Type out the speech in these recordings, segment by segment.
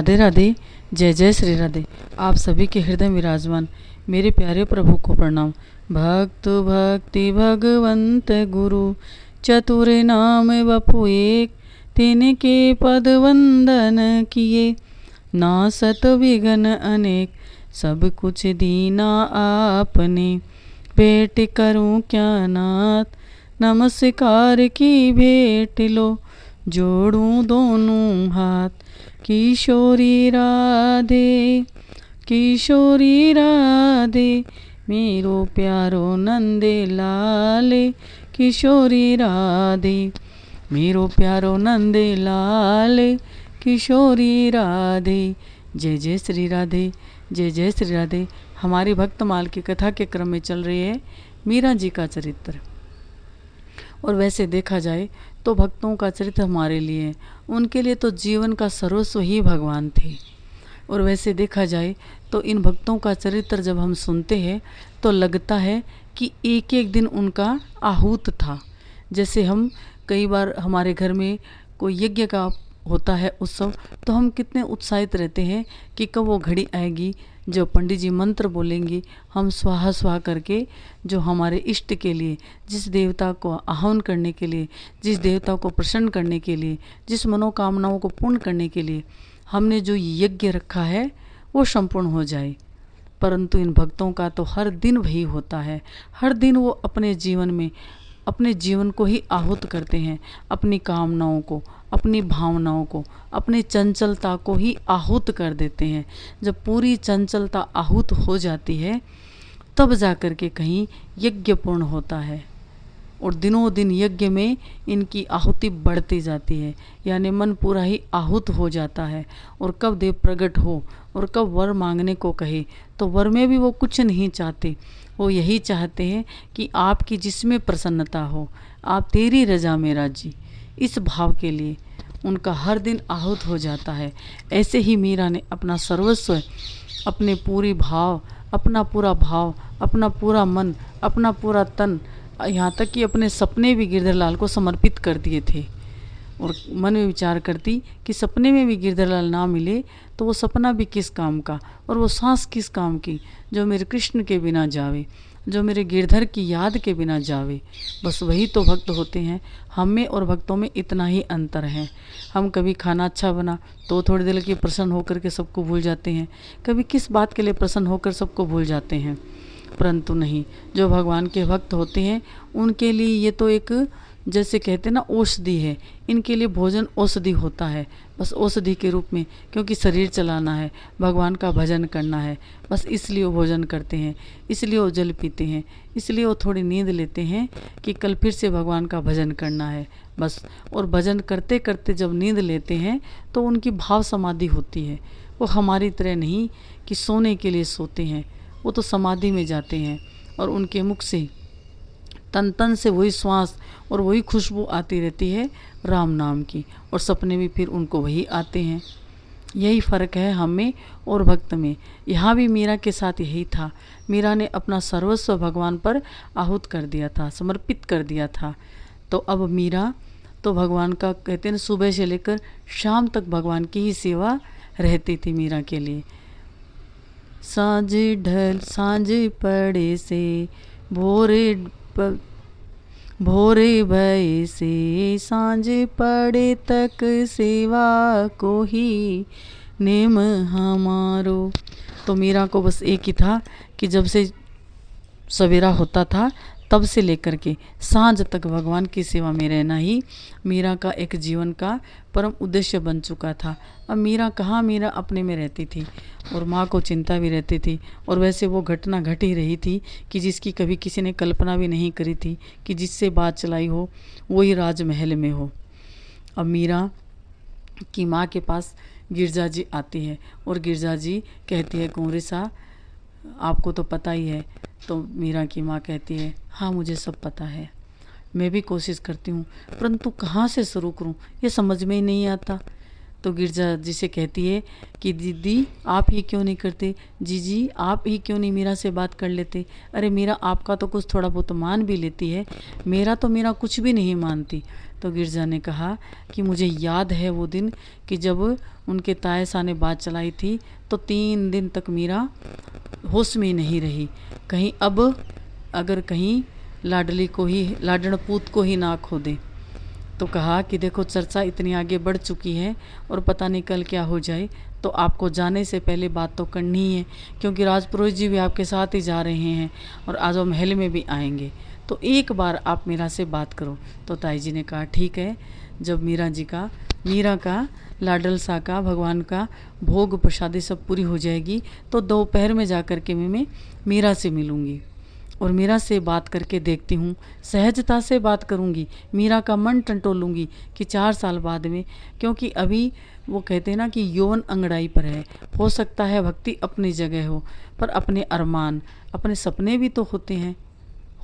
राधे राधे। जय जय श्री राधे। आप सभी के हृदय में विराजमान मेरे प्यारे प्रभु को प्रणाम। भक्त भक्ति भगवंत गुरु चतुर नाम वपु एक, तिनके पद वंदन किए। नासत विघ्न अनेक, सब कुछ दीना आपने। भेंट करूं क्या नाथ, नमस्कार की भेंट लो। जोड़ूं दोनों हाथ, किशोरी राधे किशोरी राधे। मेरो प्यारो नंदे लाले, किशोरी राधे। मेरो प्यारो नंदे लाले, किशोरी राधे। जय जय श्री राधे। जय जय श्री राधे। हमारी भक्तमाल की कथा के क्रम में चल रही है मीरा जी का चरित्र। और वैसे देखा जाए तो भक्तों का चरित्र हमारे लिए, उनके लिए तो जीवन का सर्वस्व ही भगवान थे। और वैसे देखा जाए तो इन भक्तों का चरित्र जब हम सुनते हैं तो लगता है कि एक एक दिन उनका आहूत था। जैसे हम कई बार हमारे घर में कोई यज्ञ का होता है उत्सव, तो हम कितने उत्साहित रहते हैं कि कब वो घड़ी आएगी जो पंडित जी मंत्र बोलेंगे, हम स्वाहा स्वाहा करके जो हमारे इष्ट के लिए, जिस देवता को आह्वान करने के लिए, जिस देवता को प्रसन्न करने के लिए, जिस मनोकामनाओं को पूर्ण करने के लिए हमने जो यज्ञ रखा है वो संपूर्ण हो जाए। परंतु इन भक्तों का तो हर दिन वही होता है। हर दिन वो अपने जीवन में अपने जीवन को ही आहूत करते हैं, अपनी कामनाओं को, अपनी भावनाओं को, अपनी चंचलता को ही आहूत कर देते हैं। जब पूरी चंचलता आहूत हो जाती है तब जाकर के कहीं यज्ञ पूर्ण होता है। और दिनों दिन यज्ञ में इनकी आहुति बढ़ती जाती है, यानी मन पूरा ही आहूत हो जाता है। और कब देव प्रकट हो और कब वर मांगने को कहे तो वर में भी वो कुछ नहीं चाहते। वो यही चाहते हैं कि आपकी जिसमें प्रसन्नता हो, आप तेरी रजा में राजी। इस भाव के लिए उनका हर दिन आहूत हो जाता है। ऐसे ही मीरा ने अपना सर्वस्व, अपने पूरी भाव, अपना पूरा भाव, अपना पूरा मन, अपना पूरा तन, यहाँ तक कि अपने सपने भी गिरधरलाल को समर्पित कर दिए थे। और मन में विचार करती कि सपने में भी गिरधरलाल ना मिले तो वो सपना भी किस काम का, और वो सांस किस काम की जो मेरे कृष्ण के बिना जावे, जो मेरे गिरधर की याद के बिना जावे। बस वही तो भक्त होते हैं। हम में और भक्तों में इतना ही अंतर है। हम कभी खाना अच्छा बना तो थोड़ी देर के प्रसन्न होकर के सबको भूल जाते हैं, कभी किस बात के लिए प्रसन्न होकर सबको भूल जाते हैं। परंतु नहीं, जो भगवान के भक्त होते हैं उनके लिए ये तो एक, जैसे कहते हैं ना, औषधि है। इनके लिए भोजन औषधि होता है, बस औषधि के रूप में, क्योंकि शरीर चलाना है, भगवान का भजन करना है, बस इसलिए वो भोजन करते हैं, इसलिए वो जल पीते हैं, इसलिए वो थोड़ी नींद लेते हैं कि कल फिर से भगवान का भजन करना है बस। और भजन करते करते जब नींद लेते हैं तो उनकी भाव समाधि होती है। वो हमारी तरह नहीं कि सोने के लिए सोते हैं, वो तो समाधि में जाते हैं और उनके मुख से, तन तन से वही श्वास और वही खुशबू आती रहती है राम नाम की, और सपने भी फिर उनको वही आते हैं। यही फ़र्क है हम में और भक्त में। यहाँ भी मीरा के साथ यही था। मीरा ने अपना सर्वस्व भगवान पर आहूत कर दिया था, समर्पित कर दिया था। तो अब मीरा तो भगवान का, कहते हैं, सुबह से लेकर शाम तक भगवान की ही सेवा रहती थी मीरा के लिए। सांझ पड़े से भोरे भय से, सांझ पड़े तक सेवा को ही नेम हमारो। तो मीरा को बस एक ही था कि जब से सवेरा होता था तब से लेकर के सांझ तक भगवान की सेवा में रहना ही मीरा का एक जीवन का परम उद्देश्य बन चुका था। अब मीरा कहाँ, मीरा अपने में रहती थी और माँ को चिंता भी रहती थी। और वैसे वो घटना घट ही रही थी कि जिसकी कभी किसी ने कल्पना भी नहीं करी थी कि जिससे बात चलाई हो वही राजमहल में हो। अब मीरा की माँ के पास गिरजा जी आती है और गिरजा जी कहती है, कुंवरी सा आपको तो पता ही है। तो मीरा की माँ कहती है, हाँ मुझे सब पता है, मैं भी कोशिश करती हूँ, परंतु कहाँ से शुरू करूँ ये समझ में ही नहीं आता। तो गिरजा जी से कहती है कि दीदी आप ही क्यों नहीं करते, जीजी आप ही क्यों नहीं मीरा से बात कर लेते। अरे मीरा आपका तो कुछ थोड़ा बहुत मान भी लेती है, मेरा तो मेरा कुछ भी नहीं मानती। तो गिरजा ने कहा कि मुझे याद है वो दिन कि जब उनके ताए सा ने बात चलाई थी तो 3 दिन तक मीरा होश में नहीं रही। कहीं अब अगर कहीं लाडली को ही, लाडन पूत को ही ना खो दे। तो कहा कि देखो चर्चा इतनी आगे बढ़ चुकी है और पता नहीं कल क्या हो जाए, तो आपको जाने से पहले बात तो करनी ही है, क्योंकि राजपुरोहित जी भी आपके साथ ही जा रहे हैं और आज वो महल में भी आएंगे, तो एक बार आप मीरा से बात करो। तो ताई जी ने कहा ठीक है, जब मीरा का लाडल सा का भगवान का भोग प्रसादी सब पूरी हो जाएगी तो दोपहर में जा कर के मैं मीरा से मिलूँगी और मीरा से बात करके देखती हूँ, सहजता से बात करूँगी, मीरा का मन टंटोलूँगी कि 4 साल बाद में, क्योंकि अभी वो कहते हैं ना कि यौवन अंगड़ाई पर है, हो सकता है भक्ति अपनी जगह हो पर अपने अरमान अपने सपने भी तो होते हैं,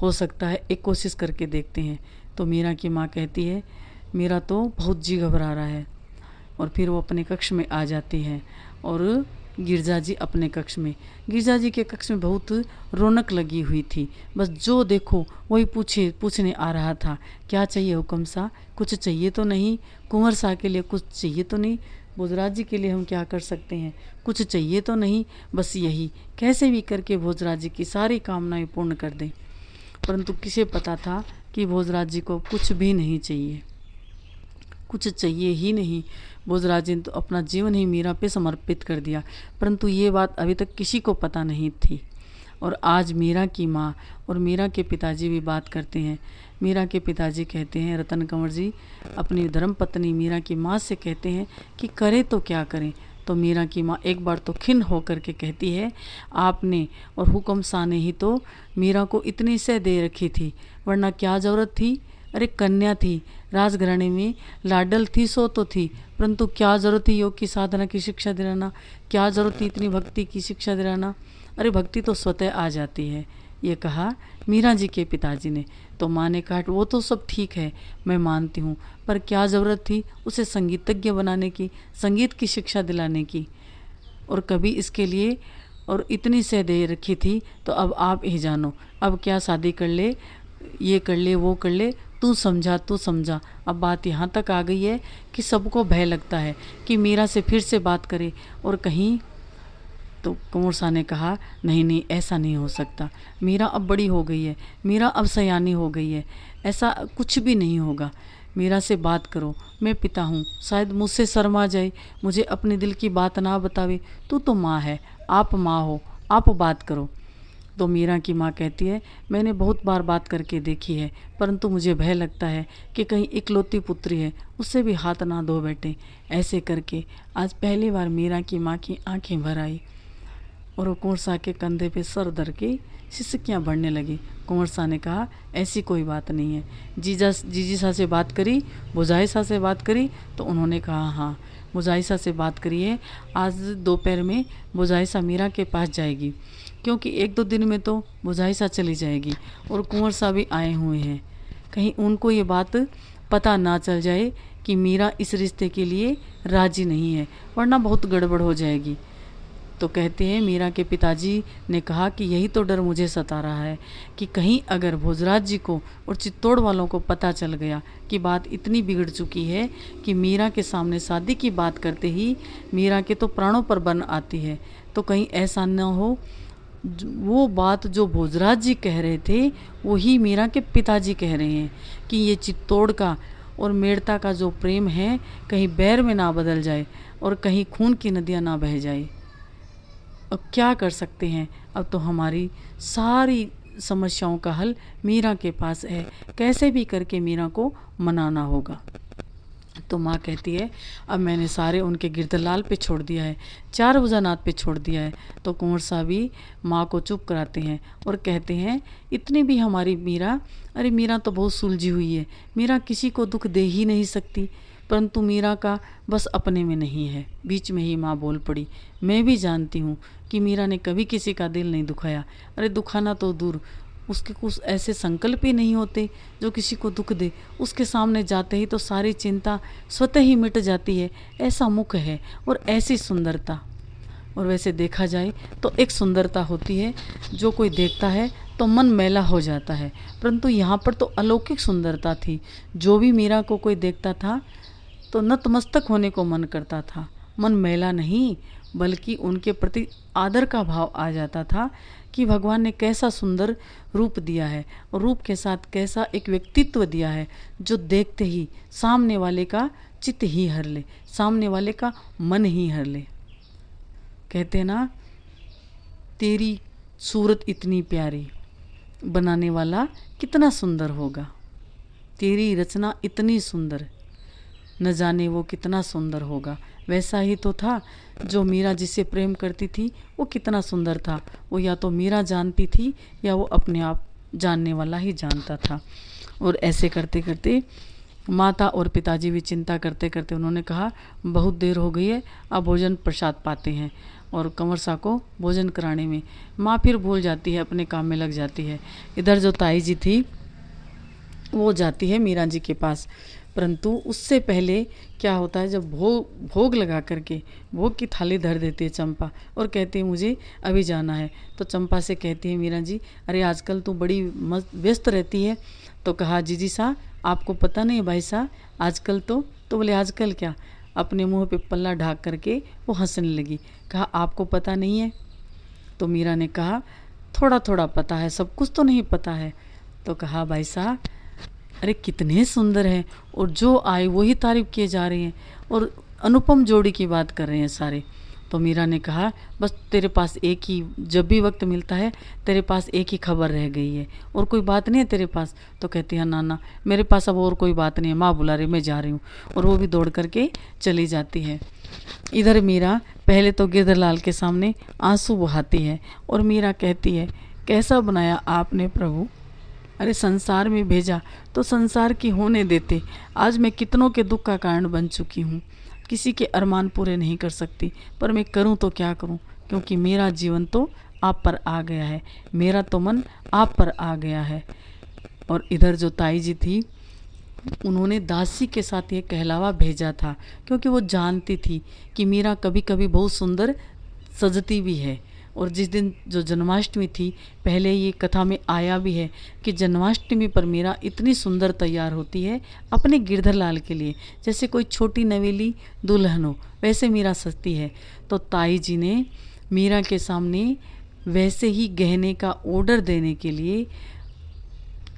हो सकता है एक कोशिश करके देखते हैं। तो मीरा की माँ कहती है मेरा तो बहुत जी घबरा रहा है, और फिर वो अपने कक्ष में आ जाती है और गिरजा जी अपने कक्ष में, गिरजा जी के कक्ष में बहुत रौनक लगी हुई थी, बस जो देखो वही पूछने आ रहा था, क्या चाहिए हुक्म सा, कुछ चाहिए तो नहीं, कुंवर सा के लिए कुछ चाहिए तो नहीं, भोजराज जी के लिए हम क्या कर सकते हैं, कुछ चाहिए तो नहीं, बस यही कैसे भी करके भोजराज जी की सारी कामनाएं पूर्ण कर दें। परंतु किसे पता था कि भोजराज जी को कुछ भी नहीं चाहिए, कुछ चाहिए ही नहीं। भोजराज जी ने तो अपना जीवन ही मीरा पे समर्पित कर दिया, परंतु ये बात अभी तक किसी को पता नहीं थी। और आज मीरा की माँ और मीरा के पिताजी भी बात करते हैं। मीरा के पिताजी कहते हैं, रतन कंवर जी अपनी धर्मपत्नी मीरा की माँ से कहते हैं कि करें तो क्या करें। तो मीरा की माँ एक बार तो खिन्न होकर के कहती है, आपने और हुक्म शाह ने ही तो मीरा को इतनी सह दे रखी थी, वरना क्या ज़रूरत थी। अरे कन्या थी, राजघराने में लाडल थी सो तो थी, परंतु क्या ज़रूरत थी योग की साधना की शिक्षा दिलाना, क्या ज़रूरत थी इतनी भक्ति की शिक्षा दिलाना। अरे भक्ति तो स्वतः आ जाती है, ये कहा मीरा जी के पिताजी ने। तो माँ ने कहा वो तो सब ठीक है, मैं मानती हूँ, पर क्या ज़रूरत थी उसे संगीतज्ञ बनाने की, संगीत की शिक्षा दिलाने की, और कभी इसके लिए और इतनी सह दे रखी थी। तो अब आप ही जानो, अब क्या शादी कर ले, ये कर ले वो कर ले, तू समझा। अब बात यहाँ तक आ गई है कि सबको भय लगता है कि मीरा से फिर से बात करे और कहीं। तो कुंवर शाह ने कहा नहीं ऐसा नहीं हो सकता, मीरा अब बड़ी हो गई है, मीरा अब सयानी हो गई है, ऐसा कुछ भी नहीं होगा, मीरा से बात करो, मैं पिता हूँ, शायद मुझसे शर्मा जाए, मुझे अपने दिल की बात ना बतावे, तू तो माँ है, आप माँ हो, आप बात करो। तो मीरा की माँ कहती है मैंने बहुत बार बात करके देखी है, परंतु मुझे भय लगता है कि कहीं इकलौती पुत्री है, उससे भी हाथ ना धो बैठे। ऐसे करके आज पहली बार मीरा की माँ की आंखें भर आई और वो कुंवर शाह के कंधे पे सर धर के सिसकियाँ बढ़ने लगी। कुंवर शाह ने कहा ऐसी कोई बात नहीं है, जीजी शाह से बात करी, भोजाई शाह से बात करी। तो उन्होंने कहा हाँ भोजाई शाह से बात करी है, आज दोपहर में भोजाई शाह मीरा के पास जाएगी, क्योंकि 1-2 दिन में तो भोजाई शाह चली जाएगी और कुंवर शाह भी आए हुए हैं, कहीं उनको ये बात पता ना चल जाए कि मीरा इस रिश्ते के लिए राजी नहीं है, वरना बहुत गड़बड़ हो जाएगी। तो कहते हैं मीरा के पिताजी ने कहा कि यही तो डर मुझे सता रहा है कि कहीं अगर भोजराज जी को और चित्तौड़ वालों को पता चल गया कि बात इतनी बिगड़ चुकी है कि मीरा के सामने शादी की बात करते ही मीरा के तो प्राणों पर बन आती है, तो कहीं ऐसा न हो वो बात जो भोजराज जी कह रहे थे वही मीरा के पिताजी कह रहे हैं कि ये चित्तौड़ का और मेड़ता का जो प्रेम है कहीं बैर में ना बदल जाए और कहीं खून की नदियाँ ना बह जाए। अब क्या कर सकते हैं, अब तो हमारी सारी समस्याओं का हल मीरा के पास है, कैसे भी करके मीरा को मनाना होगा। तो माँ कहती है अब मैंने सारे उनके गिरधरलाल पे छोड़ दिया है, 4 भुजानाथ पे छोड़ दिया है। तो कुंवर साहब भी माँ को चुप कराते हैं और कहते हैं इतनी भी हमारी मीरा, अरे मीरा तो बहुत सुलझी हुई है, मीरा किसी को दुख दे ही नहीं सकती, परंतु मीरा का बस अपने में नहीं है। बीच में ही माँ बोल पड़ी, मैं भी जानती हूँ कि मीरा ने कभी किसी का दिल नहीं दुखाया, अरे दुखाना तो दूर, उसके कुछ ऐसे संकल्प ही नहीं होते जो किसी को दुख दे। उसके सामने जाते ही तो सारी चिंता स्वतः ही मिट जाती है। ऐसा मुख है और ऐसी सुंदरता। और वैसे देखा जाए तो एक सुंदरता होती है जो कोई देखता है तो मन मैला हो जाता है, परंतु यहाँ पर तो अलौकिक सुंदरता थी। जो भी मीरा को कोई देखता था तो नतमस्तक होने को मन करता था। मन मैला नहीं, बल्कि उनके प्रति आदर का भाव आ जाता था कि भगवान ने कैसा सुंदर रूप दिया है और रूप के साथ कैसा एक व्यक्तित्व दिया है जो देखते ही सामने वाले का चित्त ही हर ले, सामने वाले का मन ही हर ले। कहते ना, तेरी सूरत इतनी प्यारी, बनाने वाला कितना सुंदर होगा। तेरी रचना इतनी सुंदर, न जाने वो कितना सुंदर होगा। वैसा ही तो था जो मीरा जिसे प्रेम करती थी, वो कितना सुंदर था। वो या तो मीरा जानती थी या वो अपने आप जानने वाला ही जानता था। और ऐसे करते करते माता और पिताजी भी चिंता करते करते उन्होंने कहा, बहुत देर हो गई है, अब भोजन प्रसाद पाते हैं। और कंवर सा को भोजन कराने में माँ फिर भूल जाती है, अपने काम में लग जाती है। इधर जो ताई जी थी वो जाती है मीरा जी के पास, परंतु उससे पहले क्या होता है, जब भोग लगा करके भोग की थाली धर देती है चंपा और कहती है मुझे अभी जाना है। तो चंपा से कहती है मीरा जी, अरे आजकल तू बड़ी व्यस्त रहती है। तो कहा, जीजी सा आपको पता नहीं भाई सा, आजकल तो बोले आजकल क्या, अपने मुंह पे पल्ला ढाक करके वो हंसने लगी। कहा, आपको पता नहीं है? तो मीरा ने कहा, थोड़ा थोड़ा पता है, सब कुछ तो नहीं पता है। तो कहा, भाई साहब अरे कितने सुंदर हैं, और जो आए वही तारीफ किए जा रहे हैं और अनुपम जोड़ी की बात कर रहे हैं सारे। तो मीरा ने कहा, बस तेरे पास एक ही, जब भी वक्त मिलता है तेरे पास एक ही खबर रह गई है, और कोई बात नहीं है तेरे पास? तो कहती है, ना मेरे पास अब और कोई बात नहीं है, माँ बुला रही, मैं जा रही हूँ। और वो भी दौड़ करके चली जाती है। इधर मीरा पहले तो गिरधरलाल के सामने आंसू बहाती है और मीरा कहती है, कैसा बनाया आपने प्रभु, अरे संसार में भेजा तो संसार की होने देते। आज मैं कितनों के दुख का कारण बन चुकी हूँ, किसी के अरमान पूरे नहीं कर सकती, पर मैं करूँ तो क्या करूँ, क्योंकि मेरा जीवन तो आप पर आ गया है, मेरा तो मन आप पर आ गया है। और इधर जो ताई जी थी उन्होंने दासी के साथ ये कहलावा भेजा था, क्योंकि वो जानती थी कि मीरा कभी कभी बहुत सुंदर सजती भी है। और जिस दिन जो जन्माष्टमी थी, पहले ये कथा में आया भी है कि जन्माष्टमी पर मीरा इतनी सुंदर तैयार होती है अपने गिरधरलाल के लिए, जैसे कोई छोटी नवेली दुल्हन हो, वैसे मीरा सजती है। तो ताई जी ने मीरा के सामने वैसे ही गहने का ऑर्डर देने के लिए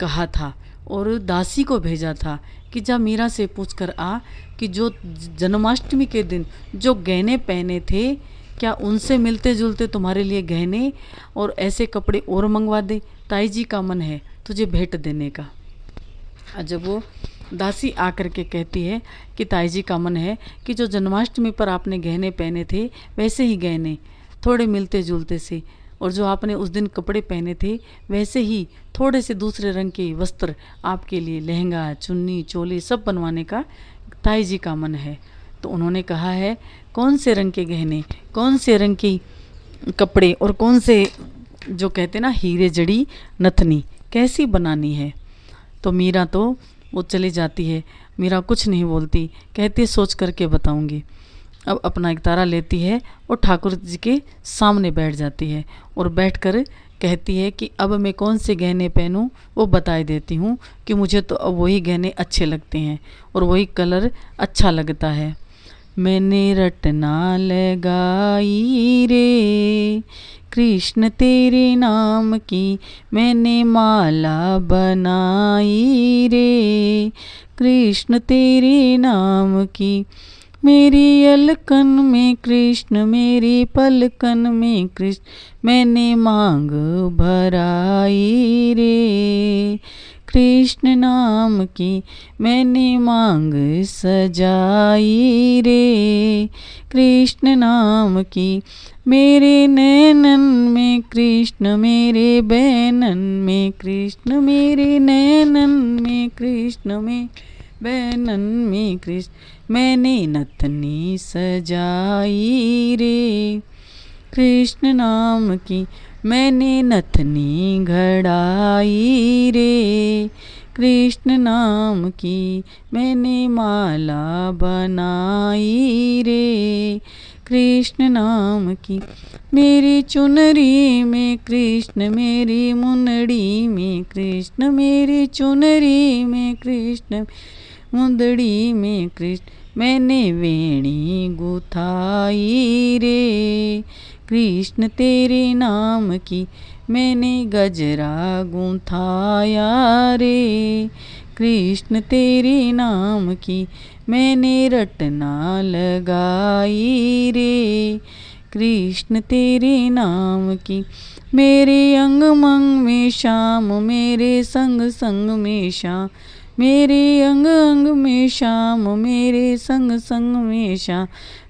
कहा था और दासी को भेजा था कि जा मीरा से पूछ कर आ कि जो जन्माष्टमी के दिन जो गहने पहने थे, क्या उनसे मिलते जुलते तुम्हारे लिए गहने और ऐसे कपड़े और मंगवा दे। ताई जी का मन है तुझे भेंट देने का। जब वो दासी आकर के कहती है कि ताई जी का मन है कि जो जन्माष्टमी पर आपने गहने पहने थे वैसे ही गहने थोड़े मिलते जुलते से, और जो आपने उस दिन कपड़े पहने थे वैसे ही थोड़े से दूसरे रंग के वस्त्र आपके लिए, लहंगा चुन्नी चोली सब बनवाने का ताई जी का मन है। तो उन्होंने कहा है, कौन से रंग के गहने, कौन से रंग की कपड़े और कौन से जो कहते ना हीरे जड़ी नथनी कैसी बनानी है। तो मीरा तो वो चली जाती है, मीरा कुछ नहीं बोलती, कहती है सोच करके बताऊंगी। अब अपना एक तारा लेती है और ठाकुर जी के सामने बैठ जाती है और बैठकर कहती है कि अब मैं कौन से गहने पहनूं वो बताई देती हूँ कि मुझे तो अब वही गहने अच्छे लगते हैं और वही कलर अच्छा लगता है। मैंने रटना लगाई रे कृष्ण तेरे नाम की, मैंने माला बनाई रे कृष्ण तेरे नाम की। मेरी अलकन में कृष्ण, मेरी पलकन में कृष्ण, मैंने मांग भराई रे कृष्ण नाम की, मैंने मांग सजाई रे कृष्ण नाम की। मेरे नैनन में कृष्ण, मेरे बैनन में कृष्ण, मेरे नैनन में कृष्ण, में बैनन में कृष्ण, मैंने नथनी सजाई रे कृष्ण नाम की। मैंने नथनी घड़ाई रे, कृष्ण नाम की मैंने माला बनाई रे, कृष्ण नाम की। मेरी चुनरी में कृष्ण, मेरी मुंदड़ी में कृष्ण, मेरी चुनरी में कृष्ण, मुंदड़ी में कृष्ण। मैंने वेणी गुथाई रे, कृष्ण तेरे नाम की मैंने गजरा गूंथाया रे, कृष्ण तेरे नाम की मैंने रटना लगाई रे, कृष्ण तेरे नाम की। मेरे अंग मंग में श्याम, मेरे संग संग में श्याम, मेरे अंग अंग में श्याम, मेरे संग संग में श्याम।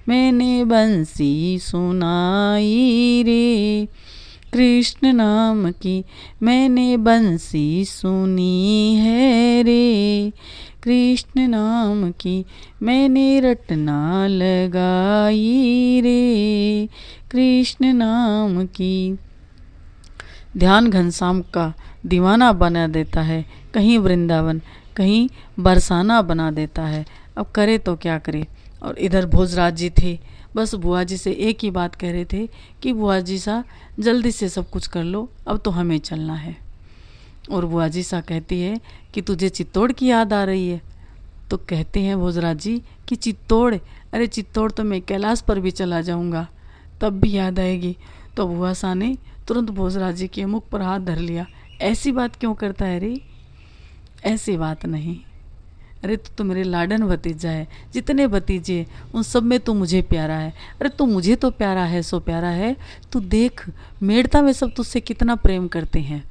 मैंने बंसी सुनाई रे, कृष्ण नाम की मैंने बंसी सुनी है रे, कृष्ण नाम की मैंने रटना लगाई रे, कृष्ण नाम की। ध्यान घनश्याम का दीवाना बना देता है, कहीं वृंदावन कहीं बरसाना बना देता है। अब करे तो क्या करे। और इधर भोजराज जी थे, बस बुआ जी से एक ही बात कह रहे थे कि बुआ जी सा जल्दी से सब कुछ कर लो, अब तो हमें चलना है। और बुआ जी सा कहती है कि तुझे चित्तौड़ की याद आ रही है। तो कहते हैं भोजराज जी कि चित्तौड़, अरे चित्तौड़ तो मैं कैलाश पर भी चला जाऊंगा तब भी याद आएगी। तो बुआ सा ने तुरंत भोजराज जी के मुख पर हाथ धर लिया। ऐसी बात क्यों करता है रे, ऐसी बात नहीं। अरे तो मेरे लाडन भतीजा है, जितने भतीजे उन सब में तू मुझे प्यारा है। अरे तू मुझे तो प्यारा है, सो प्यारा है। तू देख मेड़ता में सब तुझसे कितना प्रेम करते हैं।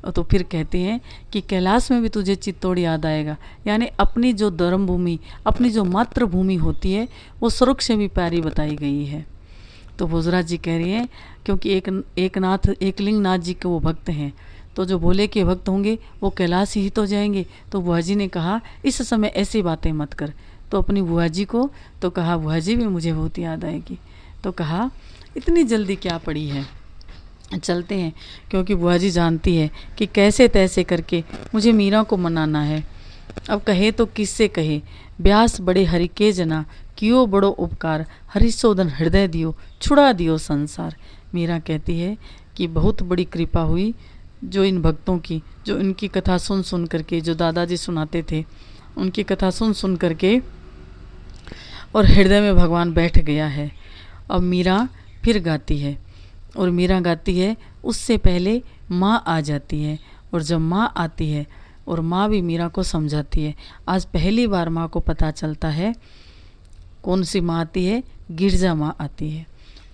और तो फिर कहते हैं कि कैलाश में भी तुझे चित्तौड़ याद आएगा। यानी अपनी जो धर्म भूमि, अपनी जो मातृभूमि होती है वो स्वर्ग से भी प्यारी बताई गई है। तो भोजराज जी कह रही हैं क्योंकि एकलिंग नाथ जी के वो भक्त हैं, तो जो भोले के भक्त होंगे वो कैलाश ही तो जाएंगे। तो बुआ जी ने कहा इस समय ऐसी बातें मत कर। तो अपनी बुआ जी को तो कहा बुआ जी भी मुझे बहुत याद आएगी। तो कहा इतनी जल्दी क्या पड़ी है, चलते हैं। क्योंकि बुआ जी जानती है कि कैसे तैसे करके मुझे मीरा को मनाना है। अब कहे तो किससे कहे, ब्यास बड़े हरि के जना, कियो बड़ो उपकार, हरिशोधन हृदय दियो, छुड़ा दियो संसार। मीरा कहती है कि बहुत बड़ी कृपा हुई जो इन भक्तों की, जो इनकी कथा सुन सुन करके, जो दादाजी सुनाते थे उनकी कथा सुन सुन करके और हृदय में भगवान बैठ गया है। अब मीरा फिर गाती है, और मीरा गाती है उससे पहले माँ आ जाती है। और जब माँ आती है और माँ भी मीरा को समझाती है। आज पहली बार माँ को पता चलता है कौन सी माँ आती है, गिरजा माँ आती है।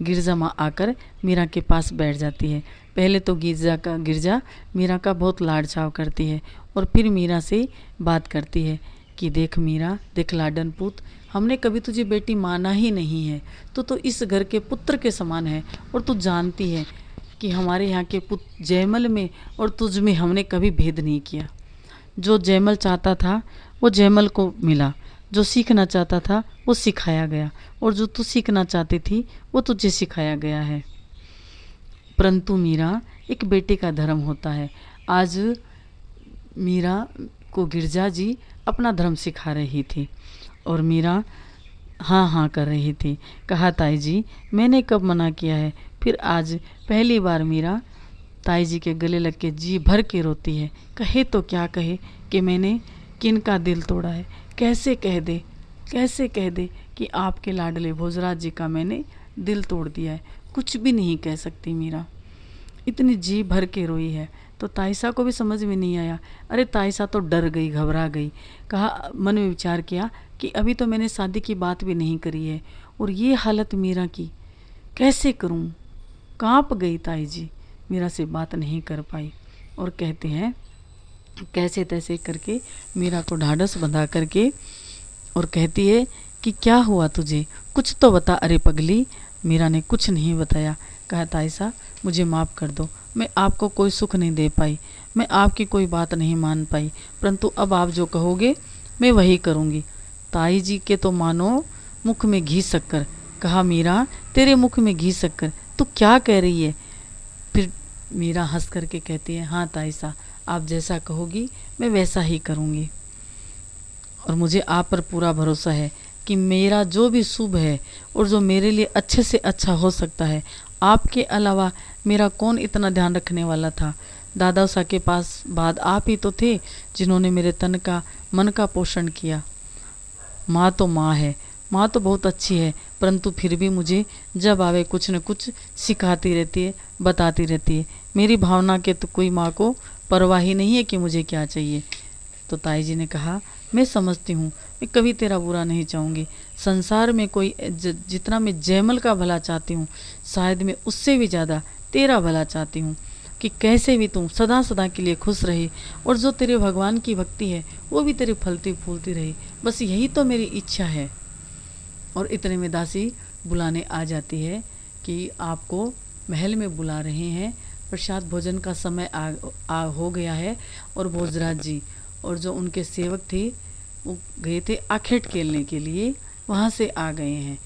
गिरजा माँ आकर मीरा के पास बैठ जाती है। पहले तो गिरजा मीरा का बहुत लाड छाव करती है और फिर मीरा से बात करती है कि देख मीरा, देख लाडन पुत, हमने कभी तुझे बेटी माना ही नहीं है। तो इस घर के पुत्र के समान है। और तू जानती है कि हमारे यहाँ के पुत्र जयमल में और तुझ में हमने कभी भेद नहीं किया। जो जयमल चाहता था वो जयमल को मिला, जो सीखना चाहता था वो सिखाया गया, और जो तू सीखना चाहती थी वो तुझे सिखाया गया है। परंतु मीरा, एक बेटे का धर्म होता है। आज मीरा को गिरजा जी अपना धर्म सिखा रही थी और मीरा हाँ हाँ कर रही थी। कहा ताई जी मैंने कब मना किया है। फिर आज पहली बार मीरा ताई जी के गले लग के जी भर के रोती है। कहे तो क्या कहे कि मैंने किन का दिल तोड़ा है। कैसे कह दे कि आपके लाडले भोजराज जी का मैंने दिल तोड़ दिया है। कुछ भी नहीं कह सकती मीरा, इतनी जी भर के रोई है। तो ताईसा को भी समझ में नहीं आया। अरे ताईसा तो डर गई, घबरा गई। कहा, मन में विचार किया कि अभी तो मैंने शादी की बात भी नहीं करी है और ये हालत मीरा की कैसे करूं। कांप गई ताई जी, मीरा से बात नहीं कर पाई। और कहते हैं कैसे तैसे करके मीरा को ढाढ़स बंधा करके और कहती है कि क्या हुआ तुझे, कुछ तो बता। अरे पगली, मीरा ने कुछ नहीं बताया। कहा ताईसा मुझे माफ़ कर दो, मैं आपको कोई सुख नहीं दे पाई, मैं आपकी कोई बात नहीं मान पाई, परंतु अब आप जो कहोगे मैं वही करूँगी। ताई जी के तो मानो मुख में घी शक्कर। कहा मीरा तेरे मुख में घी शक्कर, तू क्या कह रही है। फिर मीरा हंस करके कहती है, हाँ ताईसा, आप जैसा कहोगी मैं वैसा ही करूँगी, और मुझे आप पर पूरा भरोसा है कि मेरा जो भी शुभ है और जो मेरे लिए अच्छे से अच्छा हो सकता है, आपके अलावा मेरा कौन इतना ध्यान रखने वाला था। दादा सा के पास बाद आप ही तो थे जिन्होंने मेरे तन का मन का पोषण किया। माँ तो माँ है, माँ तो बहुत अच्छी है, परंतु फिर भी मुझे जब आवे कुछ न कुछ सिखाती रहती है, बताती रहती है। मेरी भावना के तो कोई माँ को परवाह ही नहीं है कि मुझे क्या चाहिए। तो ताई जी ने कहा, मैं समझती हूँ, मैं कभी तेरा बुरा नहीं चाहूँगी। संसार में कोई जितना मैं जयमल का भला चाहती हूँ, शायद मैं उससे भी ज़्यादा तेरा भला चाहती हूँ, कि कैसे भी तुम सदा सदा के लिए खुश रहे, और जो तेरे भगवान की भक्ति है वो भी तेरी फलती फूलती रहे। बस यही तो मेरी इच्छा है। और इतने में दासी बुलाने आ जाती है कि आपको महल में बुला रहे हैं, प्रसाद भोजन का समय हो गया है। और भोजराज जी और जो उनके सेवक थे वो गए थे आखेट खेलने के लिए, वहाँ से आ गए हैं।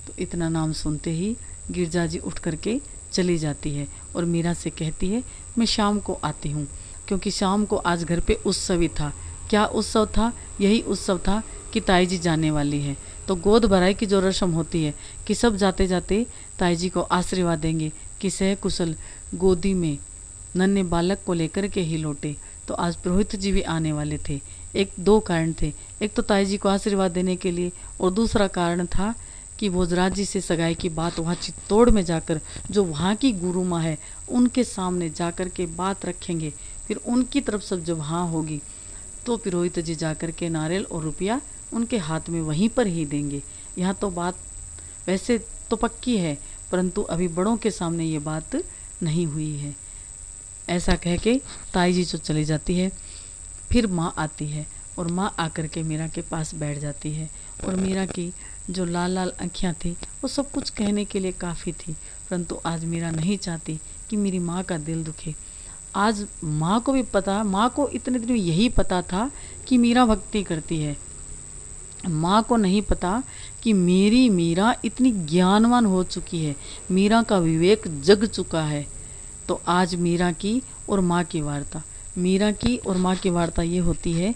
तो इतना नाम सुनते ही गिरजा जी उठ करके चली जाती है और मीरा से कहती है, मैं शाम को आती हूँ, क्योंकि शाम को आज घर पे उत्सव ही था। क्या उत्सव था? यही उत्सव था कि ताई जी जाने वाली है। तो गोद भराई की जो रस्म होती है कि सब जाते जाते ताई जी को आशीर्वाद देंगे कि सहकुशल गोदी में नन्हे बालक को लेकर के ही लौटे। तो आज पुरोहित जी भी आने वाले थे। एक दो कारण थे, एक तो ताई जी को आशीर्वाद देने के लिए, और दूसरा कारण था कि भोजराज जी से सगाई की बात वहाँ चित्तौड़ में जाकर जो वहाँ की गुरु माँ है उनके सामने जाकर के बात रखेंगे। फिर उनकी तरफ सब जब हाँ होगी तो पुरोहित जी जाकर के नारियल और रुपया उनके हाथ में वहीं पर ही देंगे। यहाँ तो बात वैसे तो पक्की है, परंतु अभी बड़ों के सामने ये बात नहीं हुई है। ऐसा कह के ताई जी तो चली जाती है। फिर माँ आती है और माँ आकर के मीरा के पास बैठ जाती है, और मीरा की जो लाल लाल आँखियाँ थी वो सब कुछ कहने के लिए काफ़ी थी, परंतु आज मीरा नहीं चाहती कि मेरी माँ का दिल दुखे। आज माँ को भी पता, माँ को इतने दिन में यही पता था कि मीरा भक्ति करती है। माँ को नहीं पता कि मेरी मीरा इतनी ज्ञानवान हो चुकी है, मीरा का विवेक जग चुका है। तो आज मीरा की और माँ की वार्ता, मीरा की और माँ की वार्ता ये होती है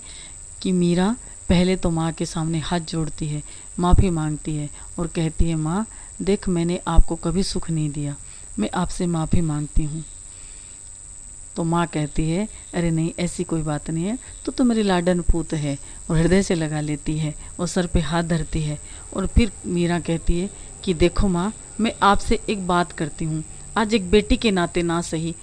कि मीरा पहले तो माँ के सामने हाथ जोड़ती है, माफ़ी मांगती है और कहती है, माँ देख, मैंने आपको कभी सुख नहीं दिया, मैं आपसे माफ़ी मांगती हूँ। तो माँ कहती है, अरे नहीं, ऐसी कोई बात नहीं है, तो मेरी लाडन पूत है, और हृदय से लगा लेती है और सर पे हाथ धरती है। और फिर मीरा कहती है कि देखो माँ, मैं आपसे एक बात करती हूँ, आज एक बेटी के नाते ना सही,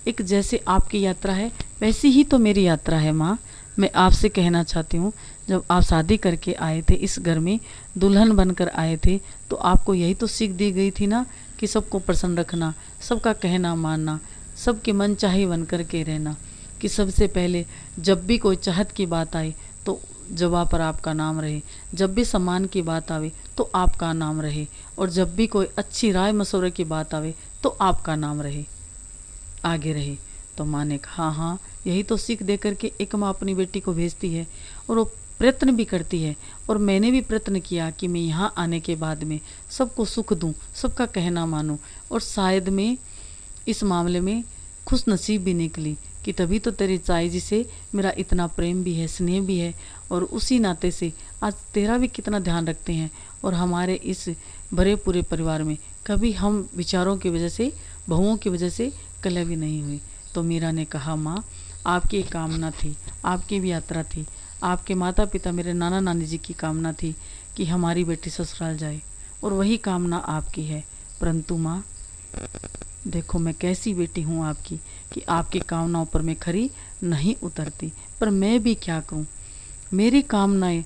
एक जैसे आपकी यात्रा है वैसी ही तो मेरी यात्रा है माँ। मैं आपसे कहना चाहती हूँ, जब आप शादी करके आए थे इस घर में, दुल्हन बनकर आए थे, तो आपको यही तो सीख दी गई थी ना कि सबको प्रसन्न रखना, सबका कहना मानना, सबके मन चाहे बन कर के रहना, कि सबसे पहले जब भी कोई चाहत की बात आए तो जवाब पर आपका नाम रहे, जब भी सम्मान की बात आवे तो आपका नाम रहे, और जब भी कोई अच्छी राय मशवरे की बात आवे तो आपका नाम रहे, आगे रहे। तो माँ ने कहा, हाँ यही तो सीख दे करके एक माँ अपनी बेटी को भेजती है, और वो प्रयत्न भी करती है। और मैंने भी प्रयत्न किया कि मैं यहाँ आने के बाद में सबको सुख दूँ, सबका कहना मानूँ, और शायद मैं इस मामले में खुश नसीब भी निकली कि तभी तो तेरी चाई जी से मेरा इतना प्रेम भी है, स्नेह भी है, और उसी नाते से आज तेरा भी कितना ध्यान रखते हैं। और हमारे इस भरे पूरे परिवार में कभी हम विचारों की वजह से, बहुओं की वजह से कलह भी नहीं हुई। तो मीरा ने कहा, माँ आपकी एक कामना थी, आपकी भी यात्रा थी, आपके माता पिता मेरे नाना नानी जी की कामना थी कि हमारी बेटी ससुराल जाए, और वही कामना आपकी है। परंतु माँ देखो, मैं कैसी बेटी हूँ आपकी कि आपकी कामनाओं पर मैं खरी नहीं उतरती, पर मैं भी क्या करूँ, मेरी कामनाएं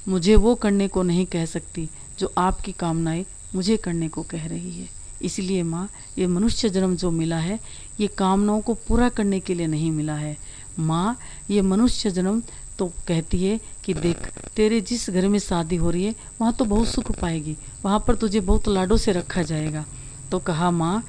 मुझे वो करने को नहीं कह सकती जो आपकी कामनाएं मुझे करने को कह रही है। इसलिए माँ, ये मनुष्य जन्म जो मिला है ये कामनाओं को पूरा करने के लिए नहीं मिला है। माँ, ये मनुष्य जन्म तो कहती है कि देख, तेरे जिस घर में शादी हो रही है वहाँ तो बहुत सुख पाएगी, वहाँ पर तुझे बहुत लाडों से रखा जाएगा। तो कहा, माँ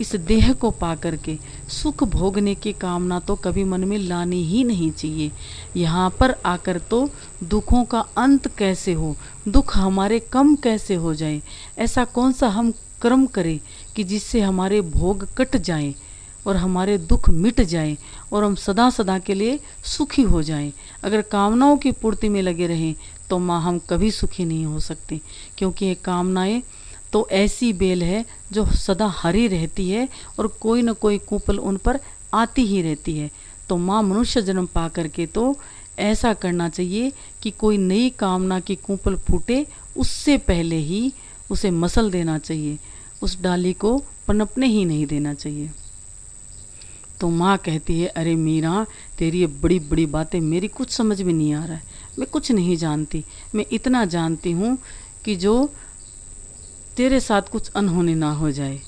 इस देह को पा करके सुख भोगने की कामना तो कभी मन में लानी ही नहीं चाहिए। यहाँ पर आकर तो दुखों का अंत कैसे हो, दुख हमारे कम कैसे हो जाए, ऐसा कौन सा हम कर्म करें कि जिससे हमारे भोग कट जाएं। और हमारे दुख मिट जाए और हम सदा सदा के लिए सुखी हो जाएं। अगर कामनाओं की पूर्ति में लगे रहें तो माँ हम कभी सुखी नहीं हो सकते, क्योंकि ये कामनाएं तो ऐसी बेल है जो सदा हरी रहती है और कोई न कोई कुपल उन पर आती ही रहती है। तो माँ मनुष्य जन्म पा करके तो ऐसा करना चाहिए कि कोई नई कामना की कुपल फूटे उससे पहले ही उसे मसल देना चाहिए, उस डाली को पनपने ही नहीं देना चाहिए। तो माँ कहती है, अरे मीरा तेरी ये बड़ी बड़ी बातें मेरी कुछ समझ में नहीं आ रहा है, मैं कुछ नहीं जानती। मैं इतना जानती हूँ कि जो तेरे साथ कुछ अनहोनी ना हो जाए।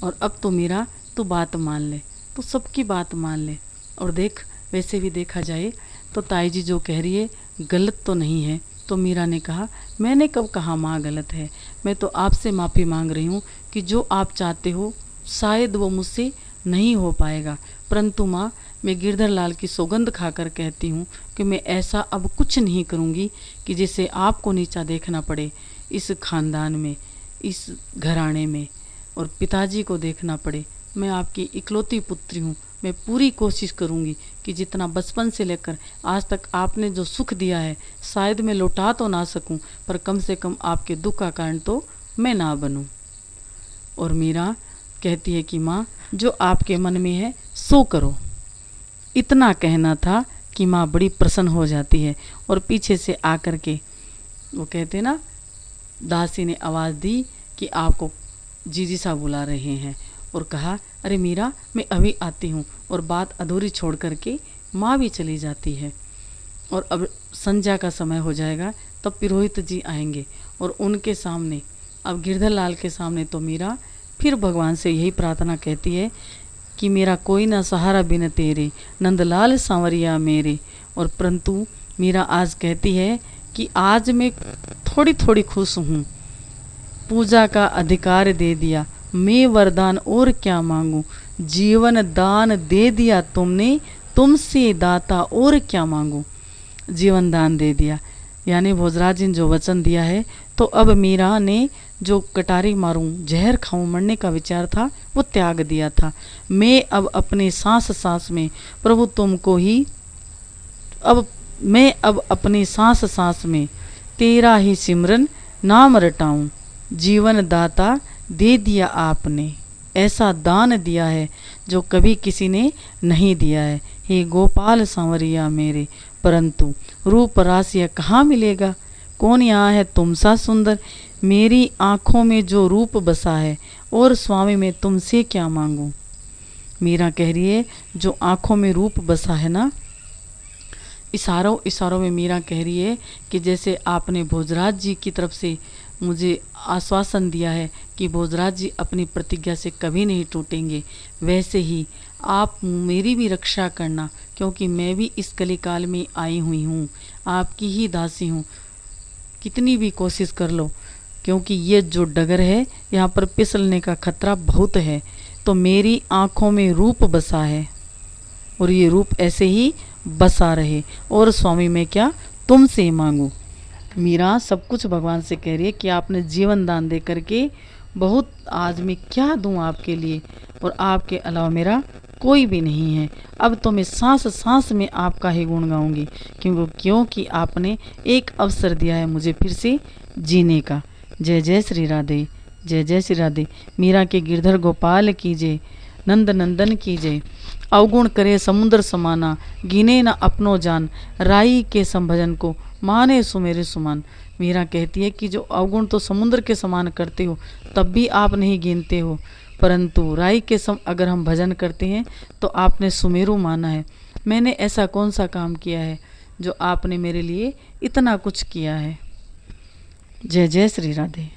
और अब तो मीरा तू बात मान ले, तू सबकी बात मान ले। और देख, वैसे भी देखा जाए तो ताई जी जो कह रही है गलत तो नहीं है। तो मीरा ने कहा, मैंने कब कहा माँ गलत है, मैं तो आपसे माफ़ी मांग रही हूँ कि जो आप चाहते हो शायद वो मुझसे नहीं हो पाएगा, परंतु माँ मैं गिरधर लाल की सौगंध खाकर कहती हूँ कि मैं ऐसा अब कुछ नहीं करूँगी कि जिससे आपको नीचा देखना पड़े इस खानदान में, इस घराने में, और पिताजी को देखना पड़े। मैं आपकी इकलौती पुत्री हूँ, मैं पूरी कोशिश करूँगी कि जितना बचपन से लेकर आज तक आपने जो सुख दिया है शायद मैं लौटा तो ना सकूँ, पर कम से कम आपके दुख का कारण तो मैं ना बनूँ। और मीरा कहती है कि माँ जो आपके मन में है सो करो। इतना कहना था कि माँ बड़ी प्रसन्न हो जाती है और पीछे से आकर के वो कहते ना, दासी ने आवाज़ दी कि आपको जीजी साहब बुला रहे हैं, और कहा, अरे मीरा मैं अभी आती हूँ। और बात अधूरी छोड़ करके माँ भी चली जाती है। और अब संध्या का समय हो जाएगा, तब पुरोहित जी आएंगे और उनके सामने, अब गिरधर लाल के सामने, तो मीरा फिर भगवान से यही प्रार्थना कहती है कि मेरा कोई ना सहारा बिन तेरे, नंदलाल सांवरिया मेरे। और परंतु मीरा आज कहती है कि आज मैं थोड़ी थोड़ी खुश हूँ, पूजा का अधिकार दे दिया, मैं वरदान और क्या मांगूं, जीवन दान दे दिया तुमने, तुमसे दाता और क्या मांगूं। जीवन दान दे दिया, यानी भोजराज जी ने जो वचन दिया है, तो अब मीरा ने जो कटारी मारूं, जहर खाऊं, मरने का विचार था वो त्याग दिया था। मैं अब अपने सांस सांस में प्रभु तुमको ही, मैं अब अपनी सांस सांस में तेरा ही सिमरन नाम रटाऊं। जीवन दाता दे दिया आपने, ऐसा दान दिया है जो कभी किसी ने नहीं दिया है। हे गोपाल सांवरिया मेरे, परंतु रूप राशिया कहाँ मिलेगा, कौन यहाँ है तुमसा सुंदर। मेरी आँखों में जो रूप बसा है, और स्वामी मैं तुमसे क्या मांगूं। मीरा कह रही है जो आँखों में रूप बसा है ना, इशारों इशारों में मीरा कह रही है कि जैसे आपने भोजराज जी की तरफ से मुझे आश्वासन दिया है कि भोजराज जी अपनी प्रतिज्ञा से कभी नहीं टूटेंगे, वैसे ही आप मेरी भी रक्षा करना, क्योंकि मैं भी इस कलिकाल में आई हुई हूँ, आपकी ही दासी हूँ। कितनी भी कोशिश कर लो, क्योंकि ये जो डगर है यहाँ पर फिसलने का खतरा बहुत है। तो मेरी आँखों में रूप बसा है और ये रूप ऐसे ही बसा रहे, और स्वामी मैं क्या तुमसे मांगू। मीरा सब कुछ भगवान से कह रही है कि आपने जीवन दान दे करके बहुत, आज मैं क्या दूं आपके लिए, और आपके अलावा मेरा कोई भी नहीं है। अब तो मैं सांस सांस में आपका ही गुण गाऊंगी, क्योंकि आपने एक अवसर दिया है मुझे फिर से जीने का। जय जय श्री राधे, जय जय श्री राधे। मीरा के गिरधर गोपाल की जय, नंद नंदन की जय। अवगुण करे समुद्र समाना, गिने न अपनो जान, राई के संभजन को माने सुमेरे सुमान। मीरा कहती है कि जो अवगुण तो समुद्र के समान करते हो तब भी आप नहीं गिनते हो, परंतु राई के सम अगर हम भजन करते हैं तो आपने सुमेरु माना है। मैंने ऐसा कौन सा काम किया है जो आपने मेरे लिए इतना कुछ किया है। जय जय श्री राधे।